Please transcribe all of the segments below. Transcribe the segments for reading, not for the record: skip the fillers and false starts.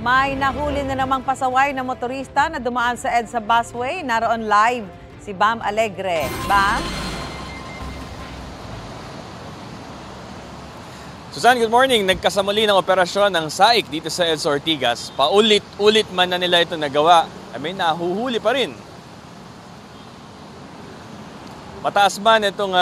May nahuli na namang pasaway na motorista na dumaan sa EDSA busway. Naroon live si Bam Alegre. Bam? Susan, good morning. Nagkasamuli ng operasyon ng SAIC dito sa EDSA Ortigas. Paulit-ulit man na nila ito nagawa, may nahuhuli pa rin. Mataas man itong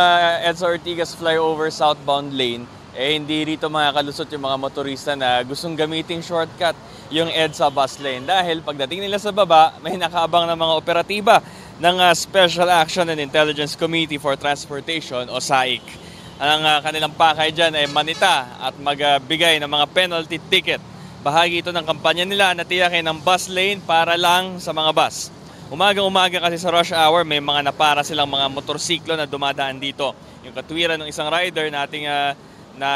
EDSA Ortigas flyover southbound lane, hindi rito makakalusot yung mga motorista na gustong gamiting shortcut yung EDSA bus lane. Dahil pagdating nila sa baba, may nakaabang na mga operatiba ng Special Action and Intelligence Committee for Transportation o SAIC. Ang kanilang pakay dyan ay manita at magbigay ng mga penalty ticket. Bahagi ito ng kampanya nila na tiyakin ng bus lane para lang sa mga bus. Umagang-umaga kasi sa rush hour, may mga napara silang mga motorsiklo na dumadaan dito. Yung katwiran ng isang rider na ating na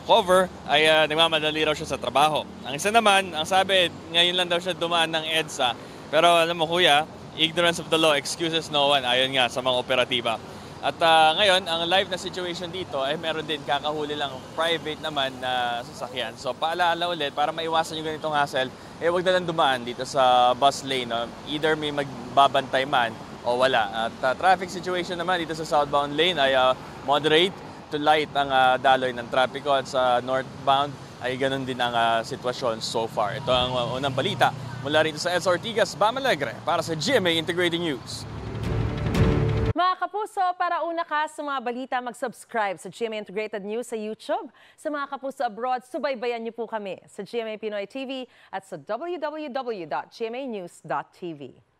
cover ay nagmamadali raw siya sa trabaho. Ang isa naman, ang sabi, ngayon lang daw siya dumaan ng EDSA. Pero alam mo kuya, ignorance of the law excuses no one, ayon nga sa mga operatiba. At ngayon, ang live na situation dito ay meron din kakahuli lang private naman na sasakyan. So paalala ulit, para maiwasan yung ganitong hassle, huwag na lang dumaan dito sa bus lane. No? Either may magbabantay man o wala. At traffic situation naman dito sa southbound lane ay moderate to light ang daloy ng trapiko at sa northbound ay ganun din ang sitwasyon so far. Ito ang unang balita mula rito sa EDSA Ortigas, Bam Alegre para sa GMA Integrated News. Mga kapuso, para una ka sa mga balita, mag-subscribe sa GMA Integrated News sa YouTube. Sa mga kapuso abroad, subaybayan niyo po kami sa GMA Pinoy TV at sa www.gmanews.tv.